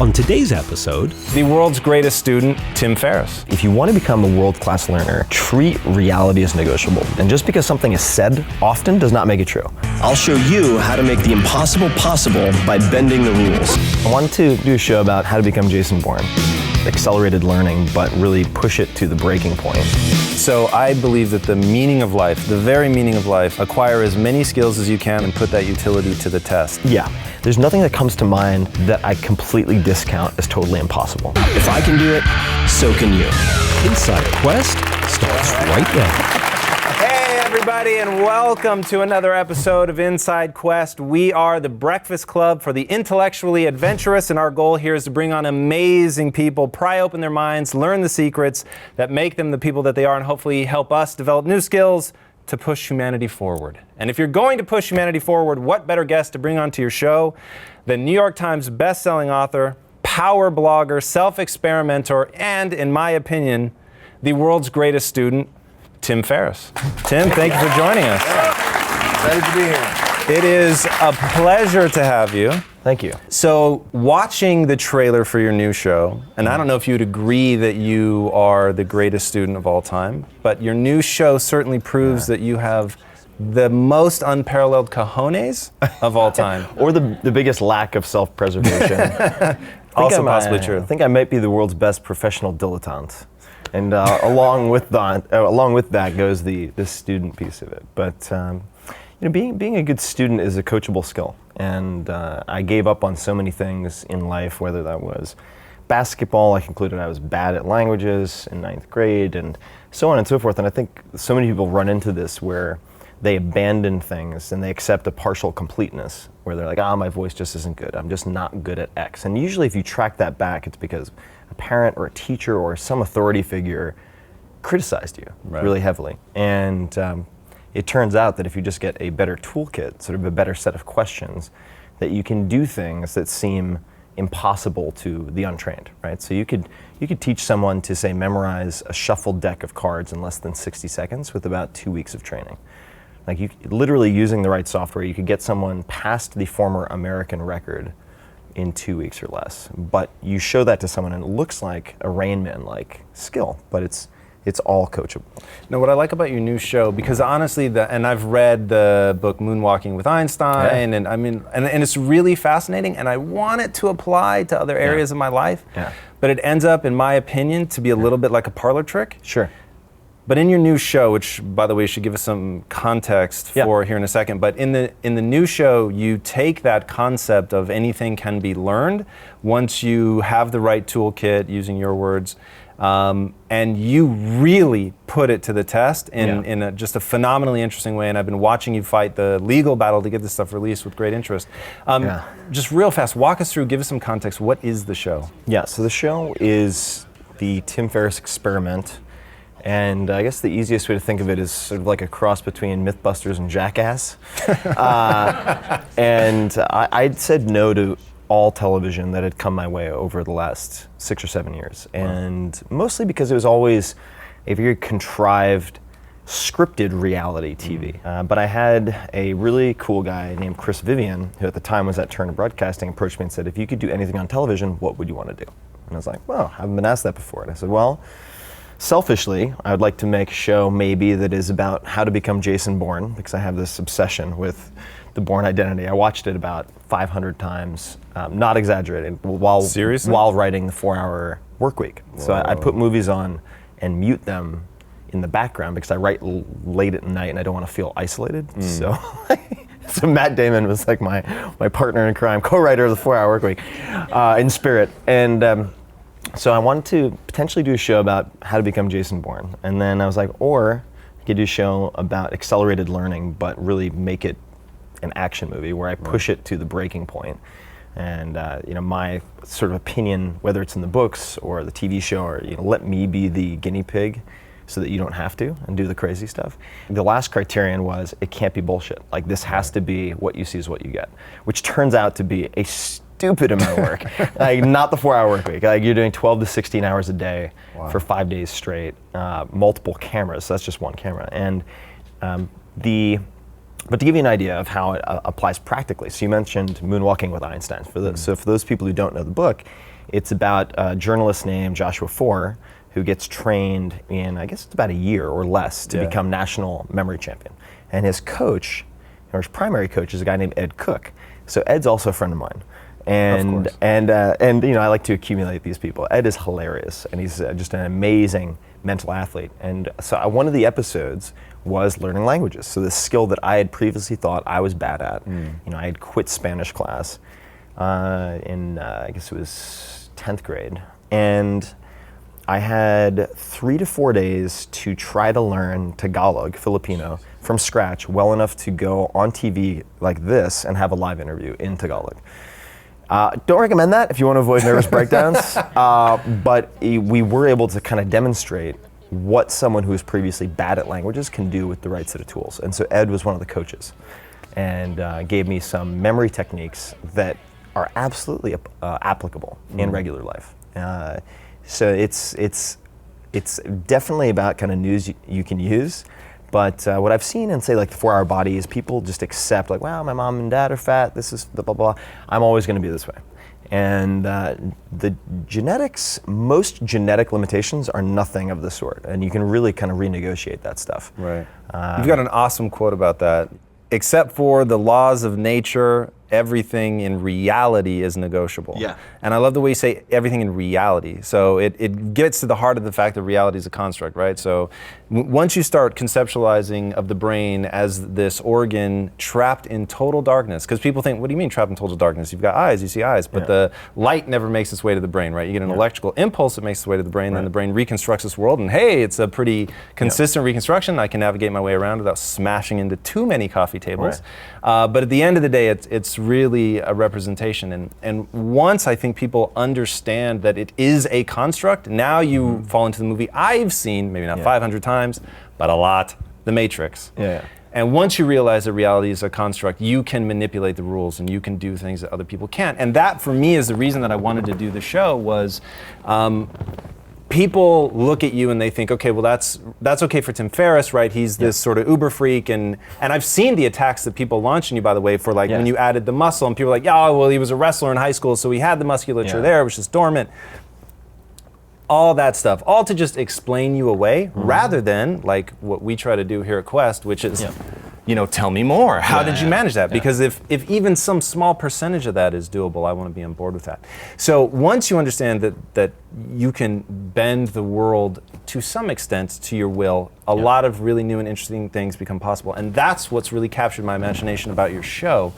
On today's episode, the world's greatest student, Tim Ferriss. If you want to become a world-class learner, treat reality as negotiable. And just because something is said often does not make it true. I'll show you how to make the impossible possible by bending the rules. I wanted to do a show about how to become Jason Bourne. Accelerated learning, but really push it to the breaking point. So I believe that the meaning of life, the very meaning of life, acquire as many skills as you can and put that utility to the test. Yeah, there's nothing that comes to mind that I completely discount as totally impossible. If I can do it, so can you. Inside Quest starts right now. Hey everybody, and welcome to another episode of Inside Quest. We are the breakfast club for the intellectually adventurous, and our goal here is to bring on amazing people, pry open their minds, learn the secrets that make them the people that they are, and hopefully help us develop new skills to push humanity forward. And if you're going to push humanity forward, what better guest to bring onto your show than New York Times best-selling author, power blogger, self-experimenter, and, in my opinion, the world's greatest student, Tim Ferriss. Tim, thank you for joining us. Excited to be here. It is a pleasure to have you. Thank you. So, watching the trailer for your new show, and I don't know if you'd agree that you are the greatest student of all time, but your new show certainly proves that you have the most unparalleled cojones of all time. Or the biggest lack of self-preservation. Also possibly true. I think I might be the world's best professional dilettante. And along with that goes the student piece of it. But being a good student is a coachable skill. And I gave up on so many things in life, whether that was basketball. I concluded I was bad at languages in 9th grade, and so on and so forth. And I think so many people run into this where they abandon things and they accept a partial completeness, where they're like, my voice just isn't good. I'm just not good at X. And usually if you track that back, it's because a parent or a teacher or some authority figure criticized you really heavily. And it turns out that if you just get a better toolkit, sort of a better set of questions, that you can do things that seem impossible to the untrained, right? So you could teach someone to, say, memorize a shuffled deck of cards in less than 60 seconds with about 2 weeks of training. Like, you literally using the right software, you could get someone past the former American record in 2 weeks or less. But you show that to someone and it looks like a Rain Man-like skill, but it's all coachable. Now, what I like about your new show, because honestly, and I've read the book Moonwalking with Einstein, and I mean, and it's really fascinating, and I want it to apply to other areas of my life, but it ends up, in my opinion, to be a little bit like a parlor trick. Sure. But in your new show, which, by the way, you should give us some context for here in a second, but in the new show, you take that concept of anything can be learned once you have the right toolkit, using your words, and you really put it to the test in just a phenomenally interesting way. And I've been watching you fight the legal battle to get this stuff released with great interest. Just real fast, walk us through, give us some context. What is the show? Yeah, so the show is the Tim Ferriss experiment. And I guess the easiest way to think of it is sort of like a cross between Mythbusters and Jackass. And I'd said no to all television that had come my way over the last 6 or 7 years. And mostly because it was always a very contrived, scripted reality TV. But I had a really cool guy named Chris Vivian, who at the time was at Turner Broadcasting, approached me and said, if you could do anything on television, what would you want to do? And I was like, well, I haven't been asked that before. And I said, well, selfishly, I would like to make a show maybe that is about how to become Jason Bourne, because I have this obsession with the Bourne identity. I watched it about 500 times, not exaggerating, while writing the 4-hour work week. So I'd put movies on and mute them in the background because I write late at night and I don't want to feel isolated. So Matt Damon was like my partner in crime, co-writer of the 4-hour work week in spirit. And so I wanted to potentially do a show about how to become Jason Bourne. And then I was like, or I could do a show about accelerated learning, but really make it an action movie where I push it to the breaking point. And my sort of opinion, whether it's in the books or the TV show, or let me be the guinea pig so that you don't have to and do the crazy stuff. The last criterion was it can't be bullshit. Like, this has to be what you see is what you get, which turns out to be a stupid amount of work. Like, not the 4-hour work week. Like, you're doing 12 to 16 hours a day for 5 days straight, multiple cameras. So that's just one camera. And the But to give you an idea of how it applies practically, so you mentioned Moonwalking with Einstein. So for those people who don't know the book, it's about a journalist named Joshua Foer who gets trained in, I guess it's about a year or less to become national memory champion. And his coach, or his primary coach, is a guy named Ed Cook. So Ed's also a friend of mine. And I like to accumulate these people. Ed is hilarious, and he's just an amazing mental athlete. And so one of the episodes was learning languages. So this skill that I had previously thought I was bad at. I had quit Spanish class in I guess it was 10th grade, and I had 3 to 4 days to try to learn Tagalog, Filipino, from scratch, well enough to go on TV like this and have a live interview in Tagalog. Don't recommend that if you want to avoid nervous breakdowns, but we were able to kind of demonstrate what someone who is previously bad at languages can do with the right set of tools. And so Ed was one of the coaches and gave me some memory techniques that are absolutely applicable in regular life. So it's definitely about kind of news you can use. But what I've seen in, say, like the 4-Hour Body is people just accept, like, wow, my mom and dad are fat, this is the blah, blah, blah. I'm always going to be this way. And the genetics, most genetic limitations are nothing of the sort. And you can really kind of renegotiate that stuff. Right. You've got an awesome quote about that. Except for the laws of nature, everything in reality is negotiable. Yeah. And I love the way you say everything in reality. So it gets to the heart of the fact that reality is a construct, right? So once you start conceptualizing of the brain as this organ trapped in total darkness, because people think, what do you mean trapped in total darkness? You've got eyes, you see eyes, but the light never makes its way to the brain, right? You get an electrical impulse that makes its way to the brain, then the brain reconstructs this world, and hey, it's a pretty consistent reconstruction. I can navigate my way around without smashing into too many coffee tables. But at the end of the day, it's really a representation. And once I think people understand that it is a construct, now you fall into the movie I've seen, maybe not 500 times, but a lot, The Matrix. And once you realize that reality is a construct, you can manipulate the rules and you can do things that other people can't. And that, for me, is the reason that I wanted to do the show was people look at you and they think, okay, well that's okay for Tim Ferriss, right? He's this sort of uber freak, and I've seen the attacks that people launch on you, by the way, for like when you added the muscle, and people are like, yeah, well, he was a wrestler in high school, so he had the musculature there, which is dormant. All that stuff, all to just explain you away, rather than like what we try to do here at Quest, which is, tell me more. How did you manage that? Because if even some small percentage of that is doable, I want to be on board with that. So once you understand that you can bend the world to some extent to your will, a lot of really new and interesting things become possible. And that's what's really captured my imagination about your show.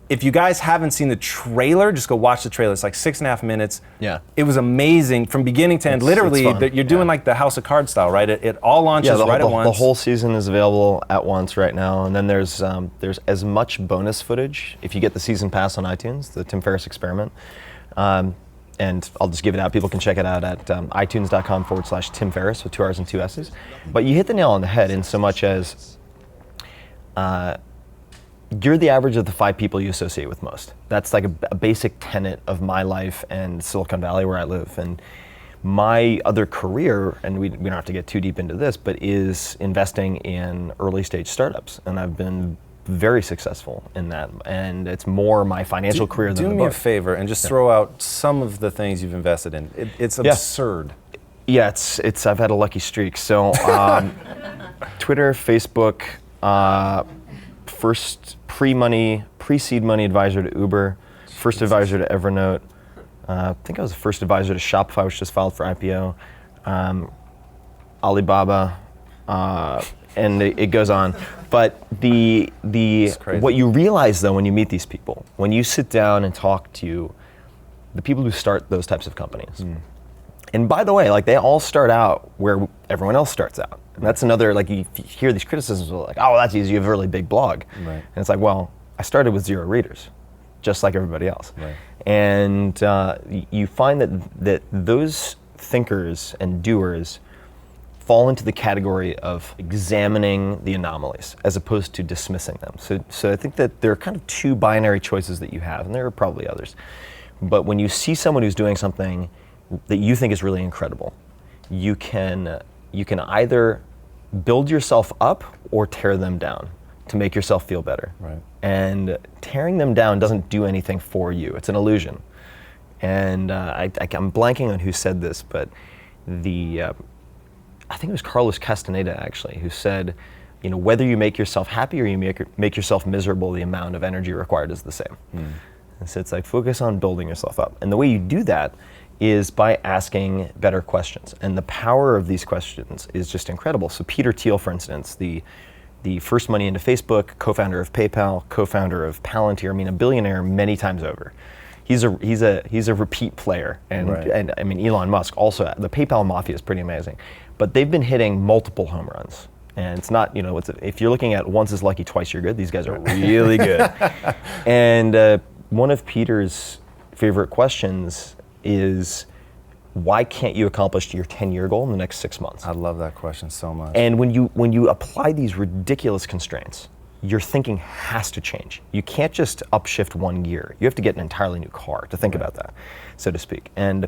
If you guys haven't seen the trailer, just go watch the trailer. It's like 6.5 minutes. It was amazing from beginning to end. Literally, you're doing like the House of Cards style, right? It all launches right at once. The whole season is available at once right now. And then there's as much bonus footage if you get the season pass on iTunes, the Tim Ferriss Experiment. And I'll just give it out. People can check it out at itunes.com/Tim Ferriss with 2 R's and 2 S's. But you hit the nail on the head in so much as you're the average of the 5 people you associate with most. That's like a basic tenet of my life and Silicon Valley where I live. And my other career, and we don't have to get too deep into this, but is investing in early stage startups. And I've been very successvel in that. And it's more my financial career than the book. Do me a favor and just throw out some of the things you've invested in. It's absurd. Yeah, it's I've had a lucky streak. So Twitter, Facebook, first pre-seed money advisor to Uber, first advisor to Evernote. I think I was the first advisor to Shopify, which just filed for IPO. Alibaba, and it goes on. But what you realize though when you meet these people, when you sit down and talk to the people who start those types of companies, and by the way, like they all start out where everyone else starts out. And that's another, like you hear these criticisms like, oh, that's easy, you have a really big blog. And it's like, well, I started with 0 readers, just like everybody else. And you find that those thinkers and doers fall into the category of examining the anomalies as opposed to dismissing them. So I think that there are kind of 2 binary choices that you have, and there are probably others. But when you see someone who's doing something that you think is really incredible, you can either build yourself up or tear them down to make yourself feel better. Right. And tearing them down doesn't do anything for you. It's an illusion. And I'm blanking on who said this, but I think it was Carlos Castaneda actually, who said, whether you make yourself happy or you make yourself miserable, the amount of energy required is the same. And so it's like, focus on building yourself up. And the way you do that is by asking better questions. And the power of these questions is just incredible. So Peter Thiel, for instance, the first money into Facebook, co-founder of PayPal, co-founder of Palantir, a billionaire many times over. He's a repeat player, and Elon Musk also. The PayPal mafia is pretty amazing, but they've been hitting multiple home runs, and it's not if you're looking at once is lucky, twice you're good. These guys are really good. And one of Peter's favorite questions is, why can't you accomplish your 10-year goal in the next 6 months? I love that question so much. And when you apply these ridiculous constraints, your thinking has to change. You can't just upshift one gear. You have to get an entirely new car to think about that, so to speak. And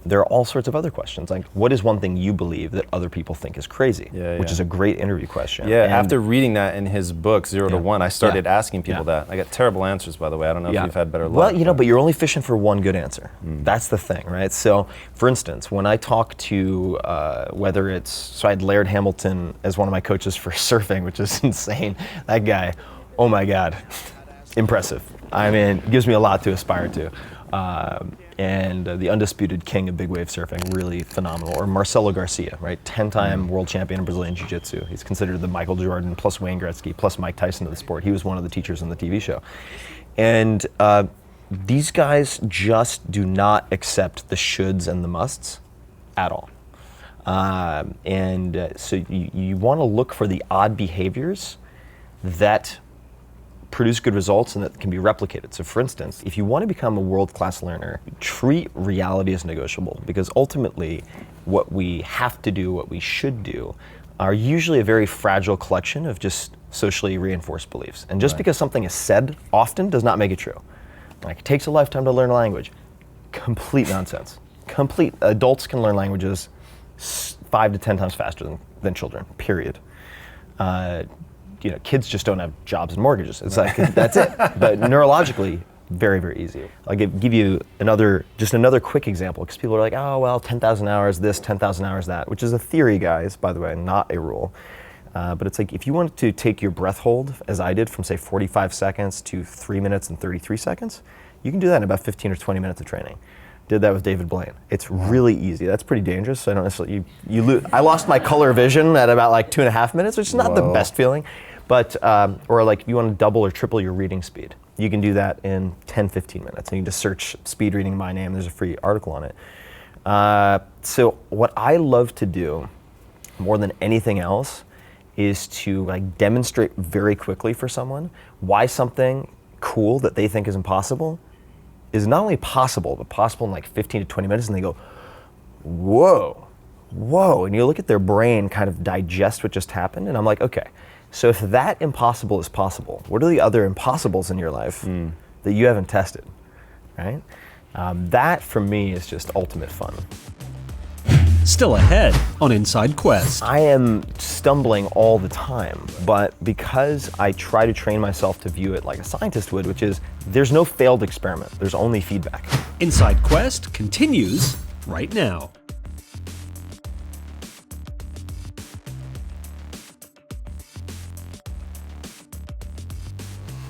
there are all sorts of other questions, like what is one thing you believe that other people think is crazy, which is a great interview question. Yeah, and after reading that in his book, 0 to 1, I started asking people that. I got terrible answers, by the way. I don't know if you've had better luck. Well, but you're only fishing for one good answer. That's the thing, right? So, for instance, when I talk to, so I had Laird Hamilton as one of my coaches for surfing, which is insane. That guy, oh my God, impressive. Gives me a lot to aspire to. And the undisputed king of big wave surfing, really phenomenal. Or Marcelo Garcia, right? 10-time world champion in Brazilian Jiu-Jitsu. He's considered the Michael Jordan plus Wayne Gretzky plus Mike Tyson of the sport. He was one of the teachers on the TV show. And these guys just do not accept the shoulds and the musts at all. So you want to look for the odd behaviors that produce good results and that can be replicated. So for instance, if you want to become a world-class learner, treat reality as negotiable, because ultimately what we have to do, what we should do, are usually a very fragile collection of just socially reinforced beliefs. And just because something is said often does not make it true. Like, it takes a lifetime to learn a language. Complete nonsense. Adults can learn languages 5 to 10 times faster than children, period. Kids just don't have jobs and mortgages. It's like, that's it. But neurologically, very, very easy. I'll give you another quick example, because people are like, oh, well, 10,000 hours this, 10,000 hours that, which is a theory, guys, by the way, not a rule. But it's like, if you wanted to take your breath hold, as I did, from say 45 seconds to 3 minutes and 33 seconds, you can do that in about 15 or 20 minutes of training. Did that with David Blaine. It's really easy. That's pretty dangerous. So I don't necessarily, I lost my color vision at about like 2.5 minutes, which is not the best feeling. But, or like if you want to double or triple your reading speed, you can do that in 10, 15 minutes. And you just search speed reading my name, there's a free article on it. So what I love to do more than anything else is to demonstrate very quickly for someone why something cool that they think is impossible is not only possible, but possible in 15 to 20 minutes, and they go, whoa, and you look at their brain kind of digest what just happened, and I'm like, okay, so if that impossible is possible, what are the other impossibles in your life that you haven't tested, right? That, for me, is just ultimate fun. Still ahead on Inside Quest. I am stumbling all the time, but because I try to train myself to view it like a scientist would, which is, there's no failed experiment, there's only feedback. Inside Quest continues right now.